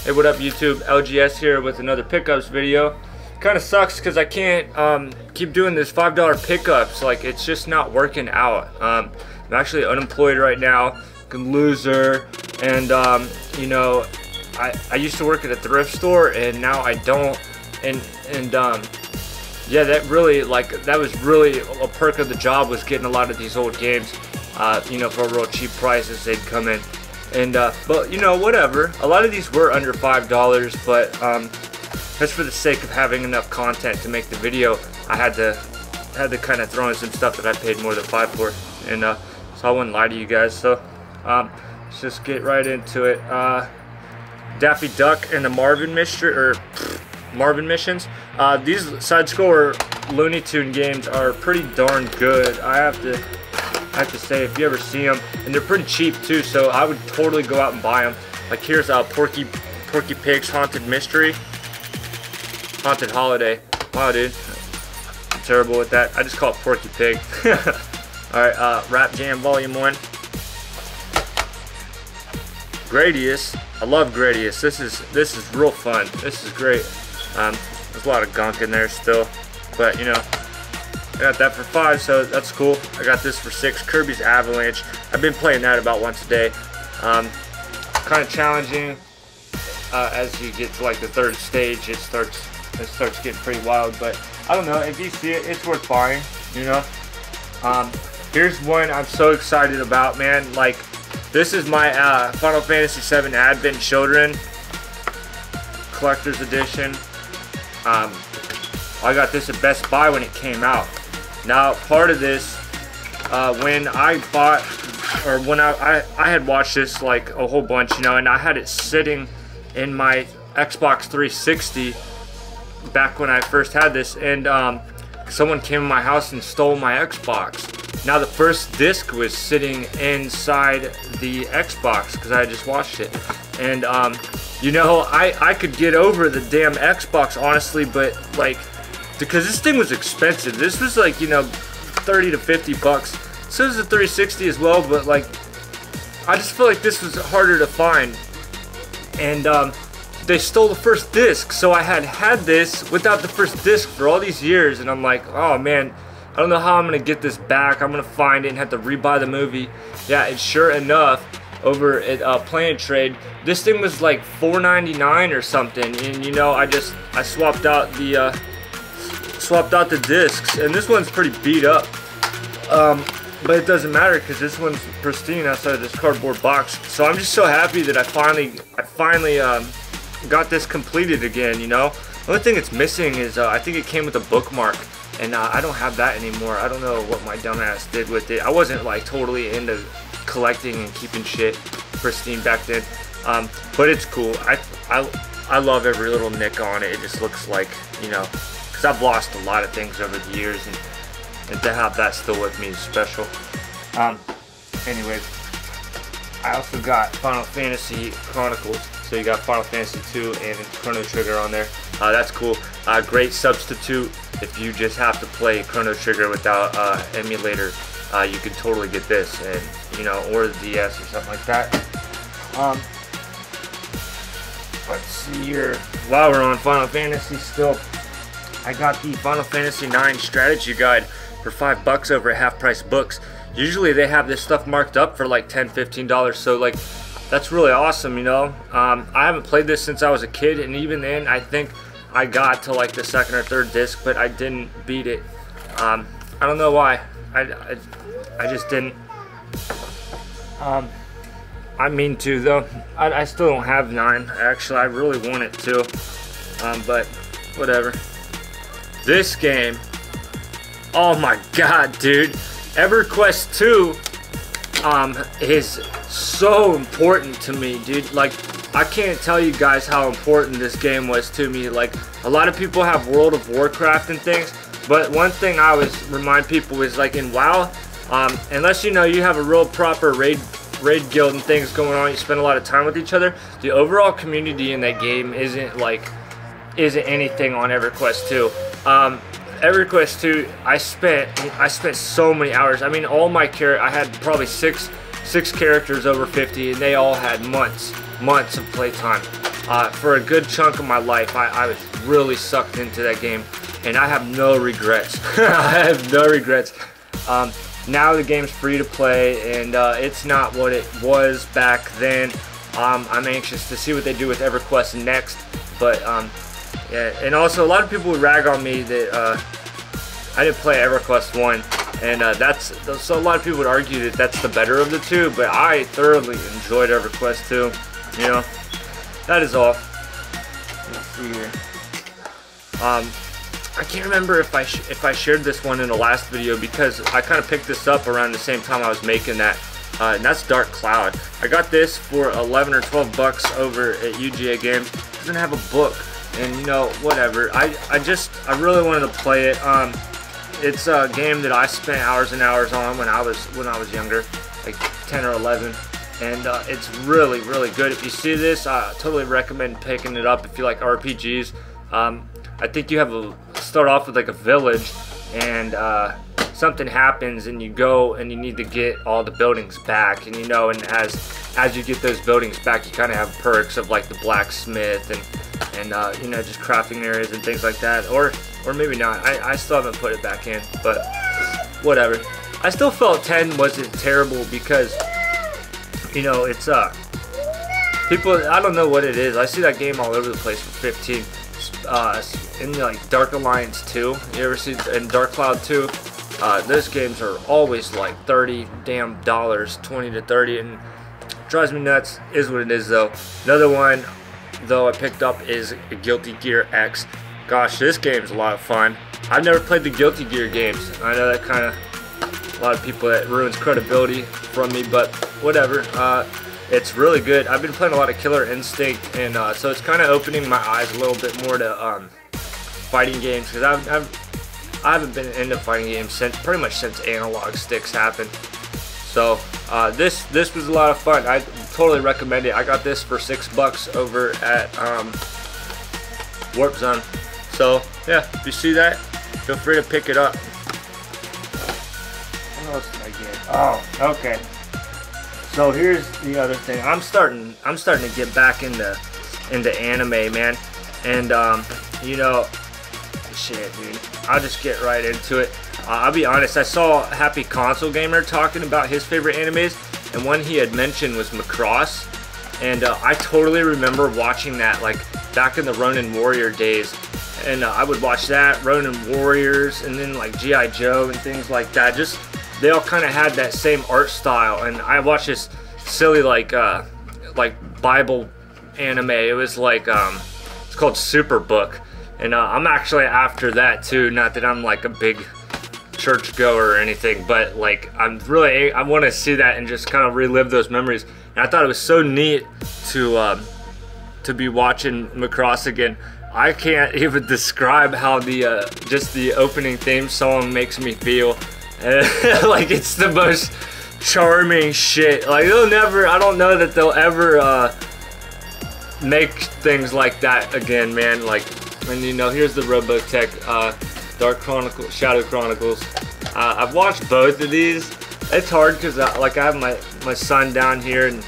Hey, what up YouTube? LGS here with another pickups video. Kind of sucks because I can't keep doing this $5 pickups. Like, it's just not working out. I'm actually unemployed right now, loser, and you know, I used to work at a thrift store and now I don't, and yeah, that was really a perk of the job, was getting a lot of these old games, you know, for real cheap prices. They'd come in, and but you know, whatever. A lot of these were under $5, but just for the sake of having enough content to make the video, I had to kind of throw in some stuff that I paid more than $5 for, and so I wouldn't lie to you guys. So let's just get right into it. Daffy Duck and the Marvin Mystery, or Marvin Missions. These side-scroller Looney Tune games are pretty darn good. I have to say, if you ever see them, and they're pretty cheap too, so I would totally go out and buy them. Like, here's Porky Pig's Haunted Mystery, Haunted Holiday. Wow, dude, I'm terrible with that. I just call it Porky Pig. All right, Rap Jam Volume 1. Gradius. I love Gradius. This is real fun. This is great. There's a lot of gunk in there still, but you know, I got that for $5, so that's cool. I got this for $6. Kirby's Avalanche. I've been playing that about once a day. Kind of challenging. As you get to like the third stage, it starts getting pretty wild. But I don't know, if you see it, it's worth buying. You know. Here's one I'm so excited about, man. Like, this is my Final Fantasy VII Advent Children Collector's Edition. I got this at Best Buy when it came out. Now, part of this, when I bought, or when I had watched this like a whole bunch, you know, and I had it sitting in my Xbox 360 back when I first had this, and someone came in my house and stole my Xbox. Now, the first disc was sitting inside the Xbox because I just watched it, and you know, I could get over the damn Xbox, honestly, but like, because this thing was expensive. This was like, you know, 30 to 50 bucks. So is the 360 as well, but like, I just feel like this was harder to find, and they stole the first disc. So I had this without the first disc for all these years, and I'm like, oh man, I don't know how I'm gonna get this back. I'm gonna find it and have to rebuy the movie. Yeah, and sure enough, over at Play and Trade, this thing was like $4.99 or something, and you know, I swapped out the discs, and this one's pretty beat up, but it doesn't matter because this one's pristine outside of this cardboard box. So I'm just so happy that I finally got this completed again. You know, the only thing it's missing is I think it came with a bookmark, and I don't have that anymore. I don't know what my dumbass did with it. I wasn't like totally into collecting and keeping shit pristine back then, but it's cool. I love every little nick on it. It just looks like, you know, because I've lost a lot of things over the years, and to have that still with me is special. Anyways, I also got Final Fantasy Chronicles. So you got Final Fantasy 2 and Chrono Trigger on there. That's cool. Great substitute if you just have to play Chrono Trigger without emulator. You can totally get this, and you know, or the DS or something like that. Let's see here. While we're on Final Fantasy still, I got the Final Fantasy IX strategy guide for $5 over at Half Price Books. Usually they have this stuff marked up for like $10, $15, so like, that's really awesome, you know. I haven't played this since I was a kid, and even then I think I got to like the second or third disc, but I didn't beat it. I don't know why. I just didn't. I mean to, though. I still don't have 9. Actually, I really want it to, but whatever. This game, oh my god, dude, EverQuest 2 is so important to me, dude. Like, I can't tell you guys how important this game was to me. Like, a lot of people have World of Warcraft and things, but one thing I always remind people is, like, in WoW, unless you know you have a real proper raid guild and things going on, you spend a lot of time with each other, the overall community in that game isn't anything on EverQuest 2. EverQuest 2, I spent so many hours. I mean, all my I had probably six characters over 50, and they all had months of playtime. for a good chunk of my life, I was really sucked into that game, and I have no regrets. I have no regrets. Now the game's free to play, and it's not what it was back then. I'm anxious to see what they do with EverQuest next, but yeah, and also a lot of people would rag on me that I didn't play EverQuest 1, and so a lot of people would argue that that's the better of the two, but I thoroughly enjoyed EverQuest 2, you know. That is all. Let's see here. I can't remember if I shared this one in the last video, because I kind of picked this up around the same time I was making that, and that's Dark Cloud. I got this for 11 or 12 bucks over at UGA Games. It doesn't have a book, and you know, whatever. I really wanted to play it. It's a game that I spent hours and hours on when I was younger, like 10 or 11. And it's really, really good. If you see this, I totally recommend picking it up if you like RPGs. I think you have to start off with like a village, and something happens, and you go and you need to get all the buildings back. And you know, and as you get those buildings back, you kind of have perks of like the blacksmith and you know, just crafting areas and things like that. Or maybe not. I still haven't put it back in, but whatever. I still felt 10 wasn't terrible because, you know, it's people, I don't know what it is. I see that game all over the place for 15. In like Dark Alliance 2, you ever see, in Dark Cloud 2, those games are always like $30 damn dollars, 20 to 30, and drives me nuts. Is what it is though. Another one though I picked up is Guilty Gear X. Gosh, this game's a lot of fun. I've never played the Guilty Gear games. I know that kind of, a lot of people, that ruins credibility from me, but whatever. It's really good. I've been playing a lot of Killer Instinct, and so it's kind of opening my eyes a little bit more to fighting games, because I haven't been into fighting games pretty much since analog sticks happened. So this was a lot of fun. I totally recommend it. I got this for $6 over at Warp Zone. So yeah, if you see that, feel free to pick it up. What else did I get? Oh, okay. So here's the other thing. I'm starting to get back into anime, man. And you know, shit, dude. I'll just get right into it. I'll be honest. I saw Happy Console Gamer talking about his favorite animes, and one he had mentioned was Macross. And I totally remember watching that, like back in the Ronin Warrior days. And I would watch that, Ronin Warriors, and then like G.I. Joe and things like that. Just, they all kind of had that same art style. And I watched this silly like Bible anime. It was like it's called Superbook, and I'm actually after that too. Not that I'm like a big church goer or anything, but like I want to see that and just kind of relive those memories. And I thought it was so neat to be watching Macross again. I can't even describe how the just the opening theme song makes me feel. Like, it's the most charming shit. Like, they'll never, I don't know that they'll ever make things like that again, man. Like, and you know, here's the Robotech Dark Chronicles, Shadow Chronicles. I've watched both of these. It's hard because like I have my son down here, and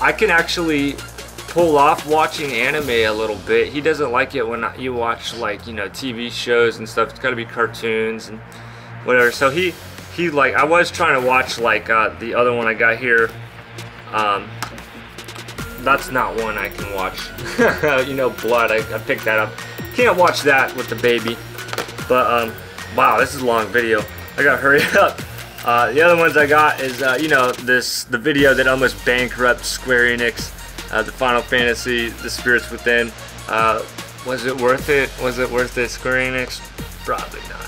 I can actually pull off watching anime a little bit. He doesn't like it when you watch, like, you know, TV shows and stuff. It's got to be cartoons and whatever. So he like, I was trying to watch like the other one I got here. That's not one I can watch. You know, Blood. I picked that up. Can't watch that with the baby. But wow, this is a long video. I gotta hurry up. The other ones I got is you know, the video that almost bankrupted Square Enix, the Final Fantasy, The Spirits Within. Was it worth it? Was it worth it, Square Enix? Probably not.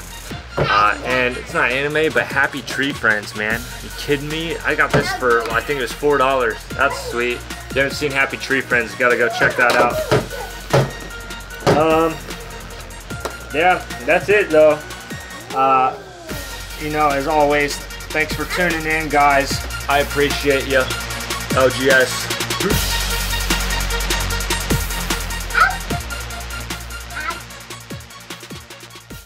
And it's not anime, but Happy Tree Friends, man. Are you kidding me? I got this for, well, I think it was $4. That's sweet. If you haven't seen Happy Tree Friends, you gotta go check that out. Yeah, that's it though. You know, as always, thanks for tuning in, guys. I appreciate you. LGS.